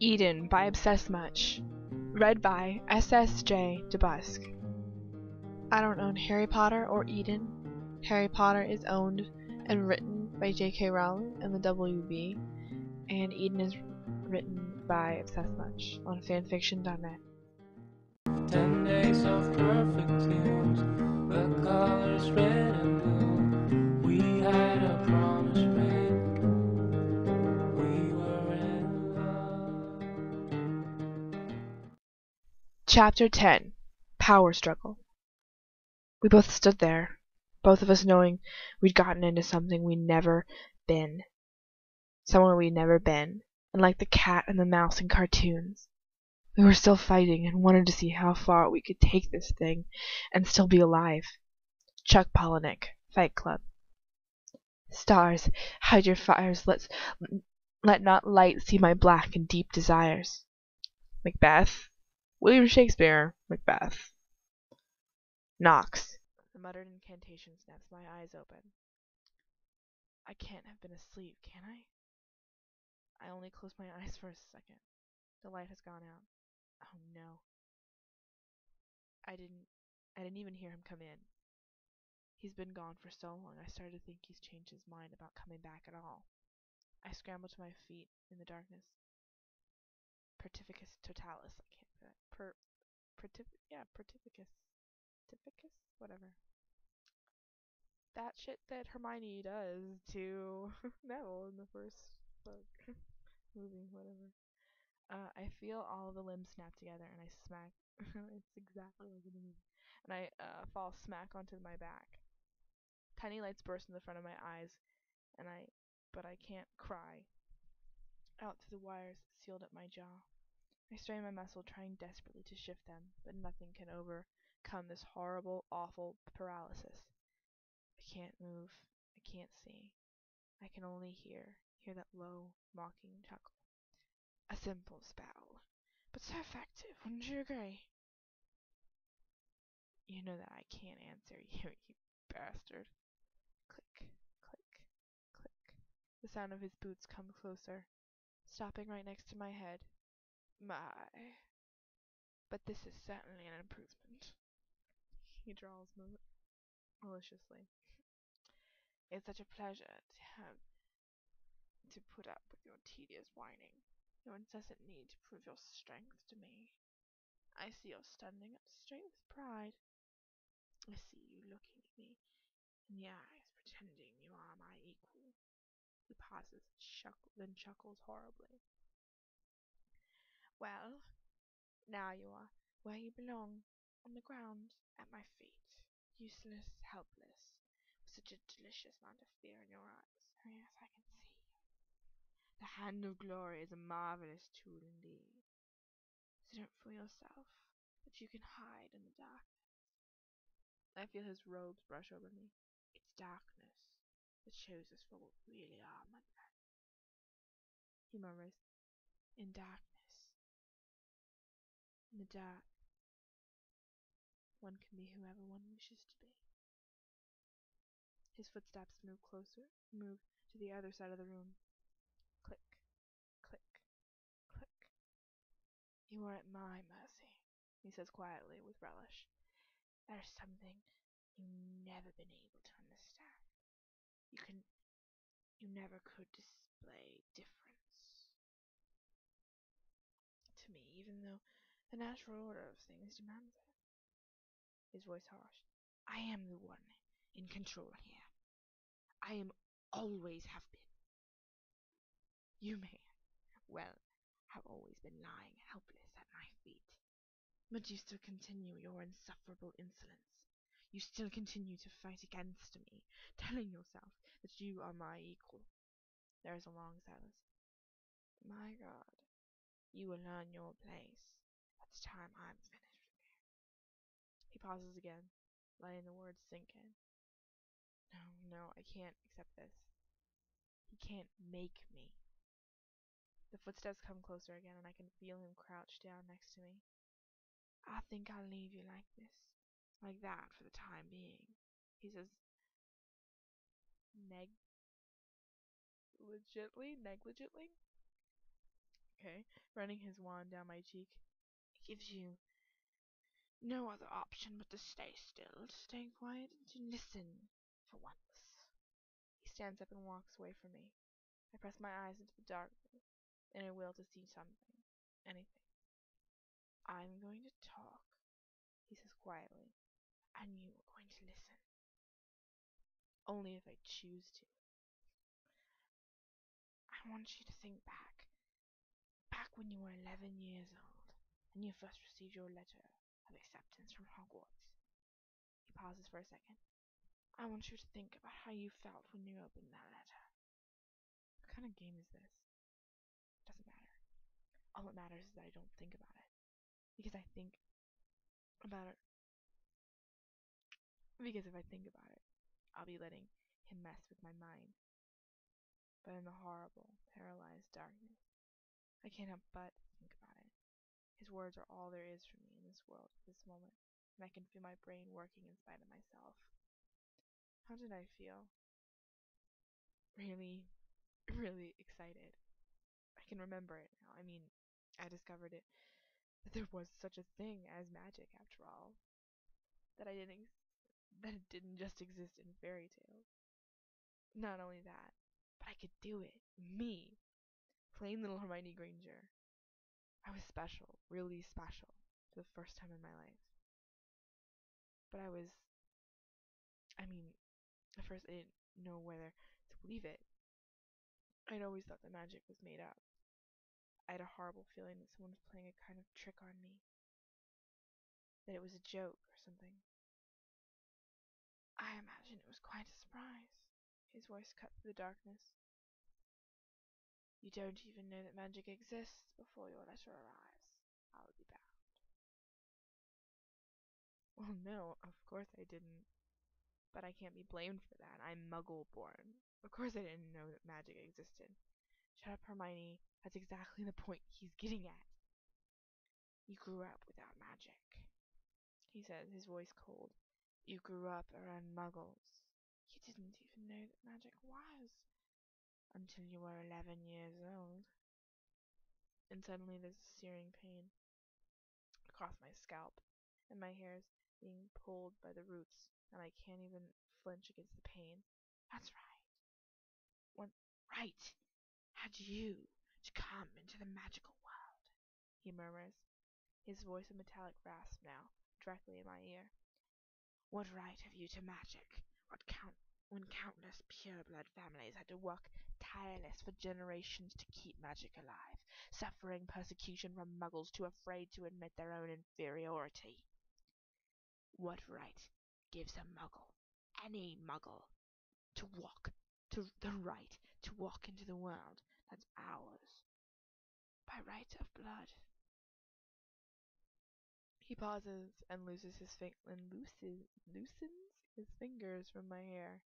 Eden by Obsessmuch. Read by SSJDEbUsk. I don't own Harry Potter or Eden. Harry Potter is owned and written by J.K. Rowling and the WB, and Eden is written by Obsessmuch on fanfiction.net. 10 days of perfect tears, the colors red and blue. We had a promise made, we were in love. Chapter 10. Power Struggle. We both stood there, both of us knowing we'd gotten into something we'd never been. Somewhere we'd never been, and like the cat and the mouse in cartoons. We were still fighting and wanted to see how far we could take this thing and still be alive. Chuck Palahniuk, Fight Club. Stars, hide your fires, let not light see my black and deep desires. Macbeth. William Shakespeare, Macbeth. Knocks. The muttered incantation snaps my eyes open. I can't have been asleep, can I? I only closed my eyes for a second. The light has gone out. Oh no. I didn't even hear him come in. He's been gone for so long I started to think he's changed his mind about coming back at all. I scrambled to my feet in the darkness. Pertificus totalis. I can't say that. Pertificus. Pertificus? Whatever. That shit that Hermione does to Neville in the first book. Movie, whatever. I feel all the limbs snap together and I smack. It's exactly like in the movie. And I fall smack onto my back. Tiny lights burst in the front of my eyes, but I can't cry out through the wires that sealed up my jaw. I strain my muscle, trying desperately to shift them, but nothing can overcome this horrible, awful paralysis. I can't move. I can't see. I can only hear that low, mocking chuckle. A simple spell, but so effective, wouldn't you agree? You know that I can't answer you, you bastard. Click, click, click. The sound of his boots come closer, stopping right next to my head. My. But this is certainly an improvement. He drawls maliciously. It's such a pleasure to have to put up with your tedious whining, your incessant need to prove your strength to me. I see you're standing up straight with pride. I see you looking at me in the eyes, pretending you are my equal. He pauses, then chuckles horribly. Well, now you are where you belong, on the ground, at my feet, useless, helpless, with such a delicious amount of fear in your eyes. Oh yes, I can see you. The hand of glory is a marvelous tool indeed. So don't fool yourself that you can hide in the darkness. I feel his robes brush over me. It's darkness that shows us for what we really are, my friend. He murmurs, in darkness. In the dark, one can be whoever one wishes to be. His footsteps move to the other side of the room. Click, click, click. You are at my mercy, he says quietly with relish. There's something you've never been able to understand. You never could display difference to me, even though the natural order of things demands it. His voice harsh. I am the one in control here. I am always have been. You may, have always been lying helpless at my feet. But you still continue your insufferable insolence. You still continue to fight against me, telling yourself that you are my equal. There is a long silence. My God, you will earn your place. It's time I'm finished with you. He pauses again, letting the words sink in. No, I can't accept this. He can't make me. The footsteps come closer again, and I can feel him crouched down next to me. I think I'll leave you like this, like that for the time being, he says negligently. okay, running his wand down my cheek. It gives you no other option but to stay still, to stay quiet, and to listen for once. He stands up and walks away from me. I press my eyes into the darkness, in a will to see something, anything. I'm going to talk, he says quietly, and you are going to listen. Only if I choose to. I want you to think back when you were 11 years old, and you first received your letter of acceptance from Hogwarts. He pauses for a second. I want you to think about how you felt when you opened that letter. What kind of game is this? It doesn't matter. All that matters is that I don't think about it. Because I think about it. Because if I think about it, I'll be letting him mess with my mind. But in the horrible, paralyzed darkness, I can't help but think about it. His words are all there is for me in this world at this moment, and I can feel my brain working in spite of myself. How did I feel? Really, really excited. I can remember it now. I mean, I discovered it, that there was such a thing as magic after all. That it didn't just exist in fairy tales. Not only that, but I could do it. Me! Plain little Hermione Granger. I was special, really special, for the first time in my life. But at first I didn't know whether to believe it. I'd always thought that magic was made up. I had a horrible feeling that someone was playing a kind of trick on me. That it was a joke or something. I imagine it was quite a surprise. His voice cut through the darkness. You don't even know that magic exists before your letter arrives, I'll be bound. Well, no, of course I didn't. But I can't be blamed for that. I'm Muggle-born. Of course I didn't know that magic existed. Shut up, Hermione. That's exactly the point he's getting at. You grew up without magic, he says, his voice cold. You grew up around Muggles. You didn't even know that magic was until you were 11 years old. And suddenly there's a searing pain across my scalp, and my hair's being pulled by the roots, and I can't even flinch against the pain. That's right. What right had you to come into the magical world? He murmurs, his voice a metallic rasp now, directly in my ear. What right have you to magic? When countless pure-blood families had to work tireless for generations to keep magic alive, suffering persecution from Muggles too afraid to admit their own inferiority. What right gives a Muggle, any Muggle, the right to walk into the world that's ours by right of blood? He pauses and loosens his fingers from my hair.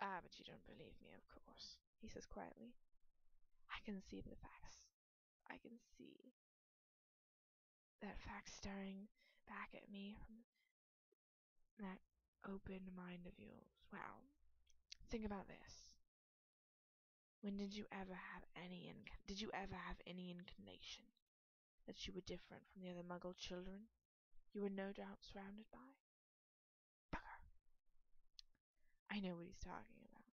Ah, but you don't believe me, of course, he says quietly. I can see the facts. I can see that fact staring back at me from that open mind of yours. Well, think about this. When did you ever have any inclination that you were different from the other Muggle children you were no doubt surrounded by? Bugger! I know what he's talking about.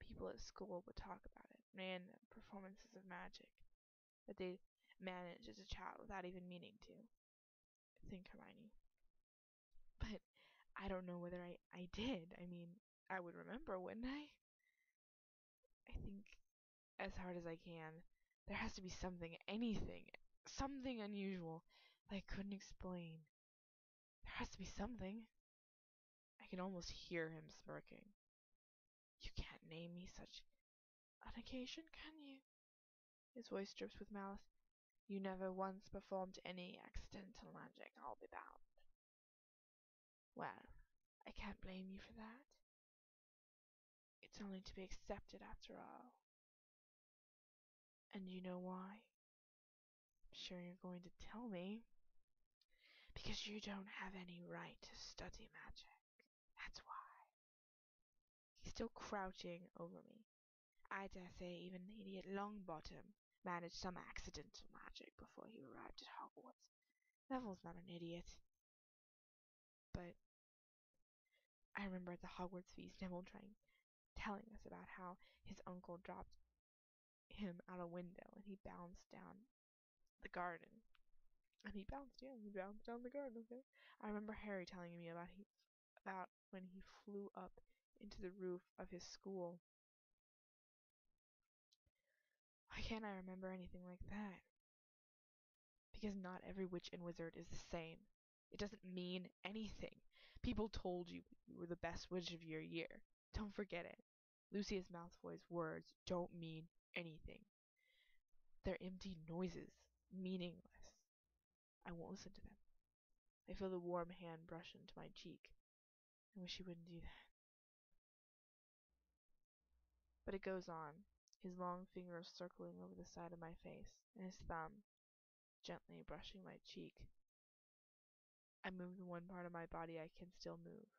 People at school would talk about it, random performances of magic that they managed as a child without even meaning to. Think, Hermione. But I don't know whether I did. I mean, I would remember, wouldn't I? I think as hard as I can. There has to be something, anything, something unusual that I couldn't explain. There has to be something. I can almost hear him smirking. You can't name me such an occasion, can you? His voice drips with malice. You never once performed any accidental magic, I'll be bound. Well, I can't blame you for that. It's only to be accepted after all. And you know why? I'm sure you're going to tell me. Because you don't have any right to study magic. That's why. He's still crouching over me. I dare say even the idiot Longbottom managed some accidental magic before he arrived at Hogwarts. Neville's not an idiot. But I remember at the Hogwarts feast Neville telling us about how his uncle dropped him out a window and he bounced down the garden. And he bounced down the garden, okay? I remember Harry telling me about when he flew up into the roof of his school. Why can't I remember anything like that? Because not every witch and wizard is the same. It doesn't mean anything. People told you you were the best witch of your year. Don't forget it. Lucius Malfoy's words don't mean anything. They're empty noises, meaningless. I won't listen to them. I feel the warm hand brush into my cheek. I wish he wouldn't do that. But it goes on, his long fingers circling over the side of my face, and his thumb gently brushing my cheek. I move the one part of my body I can still move.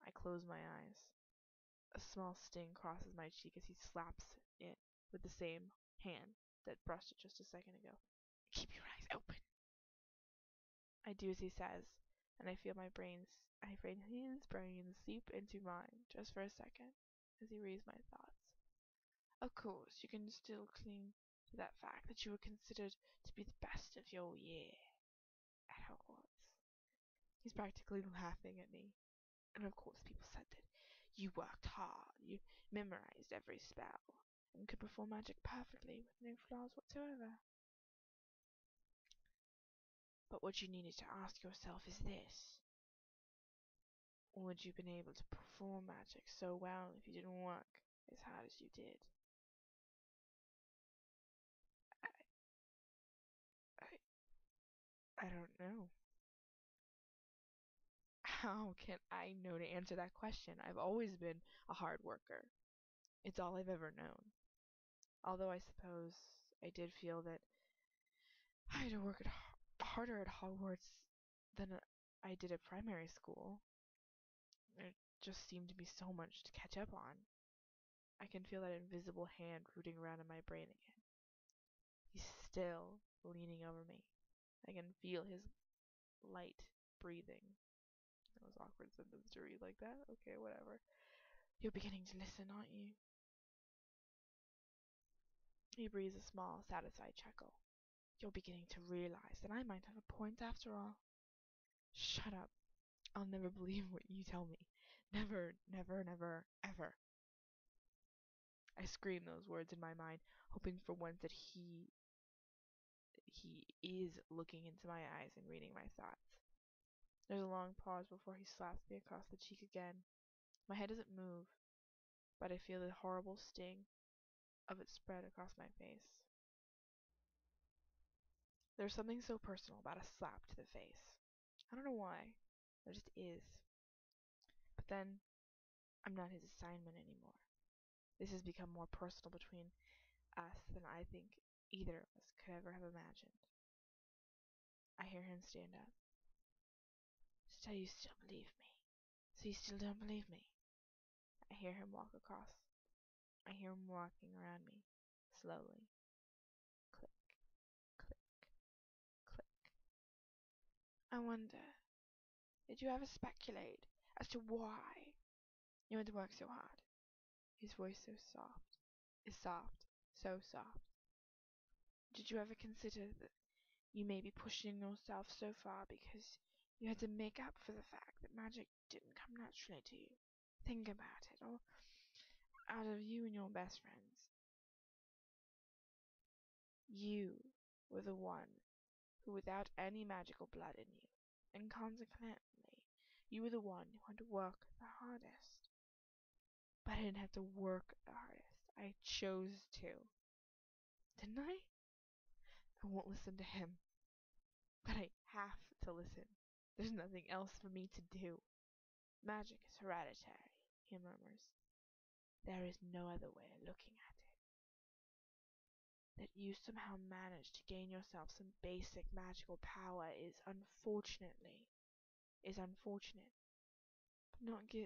I close my eyes. A small sting crosses my cheek as he slaps it with the same hand that brushed it just a second ago. Keep your eyes open. I do as he says, and I feel his brain seep into mine just for a second as he reads my thoughts. Of course, you can still cling to that fact that you were considered to be the best of your year at Hogwarts. He's practically laughing at me. And of course people said that you worked hard, you memorized every spell, and could perform magic perfectly with no flaws whatsoever. But what you needed to ask yourself is this. Would you have been able to perform magic so well if you didn't work as hard as you did? I don't know. How can I know to answer that question? I've always been a hard worker. It's all I've ever known. Although I suppose I did feel that I had to work harder at Hogwarts than I did at primary school. There just seemed to be so much to catch up on. I can feel that invisible hand rooting around in my brain again. He's still leaning over me. I can feel his light breathing. That was awkward sentence to read like that. Okay, whatever. You're beginning to listen, aren't you? He breathes a small, satisfied chuckle. You're beginning to realize that I might have a point after all. Shut up. I'll never believe what you tell me. Never, never, never, ever. I scream those words in my mind, hoping for once that he is looking into my eyes and reading my thoughts. There's a long pause before he slaps me across the cheek again. My head doesn't move, but I feel the horrible sting of it spread across my face. There's something so personal about a slap to the face. I don't know why. There just is. But then, I'm not his assignment anymore. This has become more personal between us than I think either of us could ever have imagined. I hear him stand up. So you still believe me? So you still don't believe me? I hear him walk across. I hear him walking around me, slowly. Click, click, click. I wonder, did you ever speculate as to why you had to work so hard? His voice so soft. So soft. Did you ever consider that you may be pushing yourself so far because you had to make up for the fact that magic didn't come naturally to you? Think about it, or out of you and your best friends, you were the one who without any magical blood in you, and consequently, you were the one who had to work the hardest. But I didn't have to work the hardest. I chose to. Didn't I? I won't listen to him. But I have to listen. There's nothing else for me to do. Magic is hereditary, he murmurs. There is no other way of looking at it. That you somehow managed to gain yourself some basic magical power is unfortunate, but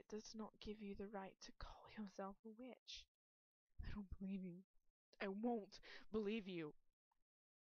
does not give you the right to call yourself a witch. I don't believe you. I won't believe you.